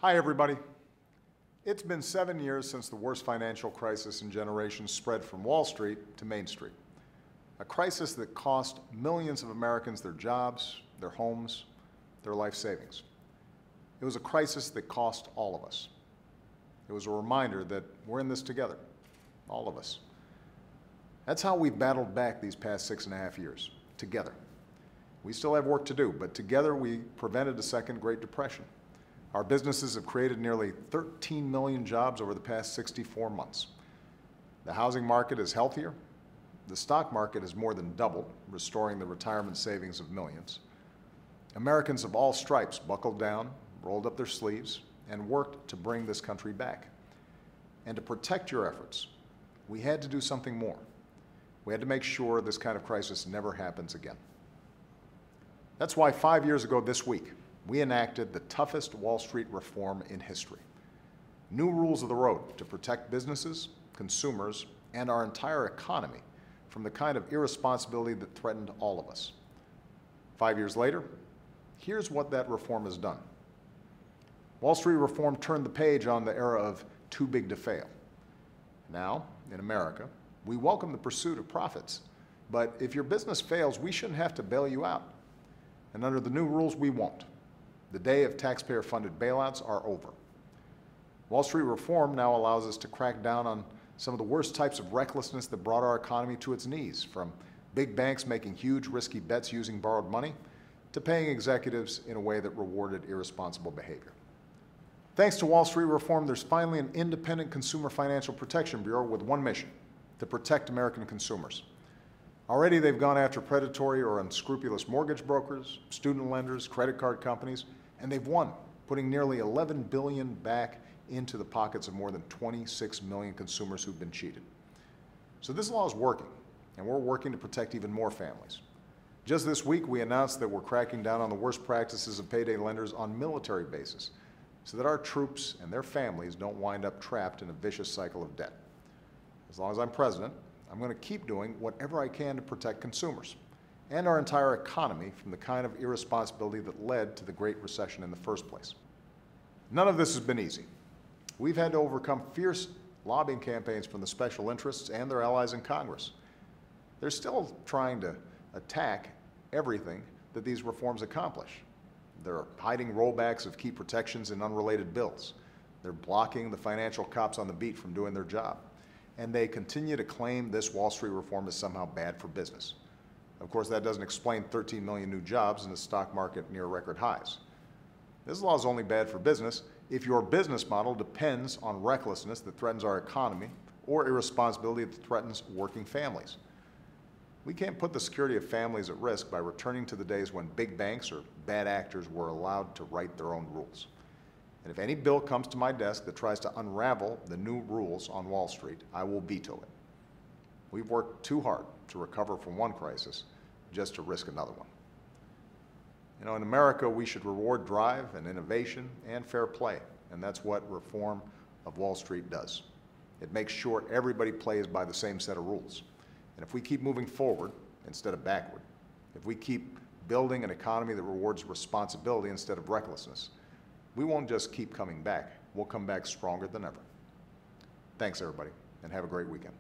Hi, everybody. It's been 7 years since the worst financial crisis in generations spread from Wall Street to Main Street. A crisis that cost millions of Americans their jobs, their homes, their life savings. It was a crisis that cost all of us. It was a reminder that we're in this together, all of us. That's how we've battled back these past 6.5 years, together. We still have work to do, but together we prevented a second Great Depression. Our businesses have created nearly 13 million jobs over the past 64 months. The housing market is healthier. The stock market has more than doubled, restoring the retirement savings of millions. Americans of all stripes buckled down, rolled up their sleeves, and worked to bring this country back. And to protect your efforts, we had to do something more. We had to make sure this kind of crisis never happens again. That's why 5 years ago this week, we enacted the toughest Wall Street reform in history. New rules of the road to protect businesses, consumers, and our entire economy from the kind of irresponsibility that threatened all of us. 5 years later, here's what that reform has done. Wall Street reform turned the page on the era of too big to fail. Now, in America, we welcome the pursuit of profits, but if your business fails, we shouldn't have to bail you out. And under the new rules, we won't. The day of taxpayer-funded bailouts are over. Wall Street reform now allows us to crack down on some of the worst types of recklessness that brought our economy to its knees, from big banks making huge, risky bets using borrowed money, to paying executives in a way that rewarded irresponsible behavior. Thanks to Wall Street reform, there's finally an independent Consumer Financial Protection Bureau with one mission: to protect American consumers. Already they've gone after predatory or unscrupulous mortgage brokers, student lenders, credit card companies, and they've won, putting nearly $11 billion back into the pockets of more than 26 million consumers who've been cheated. So this law is working, and we're working to protect even more families. Just this week, we announced that we're cracking down on the worst practices of payday lenders on military bases, so that our troops and their families don't wind up trapped in a vicious cycle of debt. As long as I'm president, I'm going to keep doing whatever I can to protect consumers and our entire economy from the kind of irresponsibility that led to the Great Recession in the first place. None of this has been easy. We've had to overcome fierce lobbying campaigns from the special interests and their allies in Congress. They're still trying to attack everything that these reforms accomplish. They're hiding rollbacks of key protections in unrelated bills. They're blocking the financial cops on the beat from doing their job. And they continue to claim this Wall Street reform is somehow bad for business. Of course, that doesn't explain 13 million new jobs and the stock market near record highs. This law is only bad for business if your business model depends on recklessness that threatens our economy or irresponsibility that threatens working families. We can't put the security of families at risk by returning to the days when big banks or bad actors were allowed to write their own rules. And if any bill comes to my desk that tries to unravel the new rules on Wall Street, I will veto it. We've worked too hard to recover from one crisis just to risk another one. You know, in America, we should reward drive and innovation and fair play, and that's what reform of Wall Street does. It makes sure everybody plays by the same set of rules. And if we keep moving forward instead of backward, if we keep building an economy that rewards responsibility instead of recklessness, we won't just keep coming back, we'll come back stronger than ever. Thanks, everybody, and have a great weekend.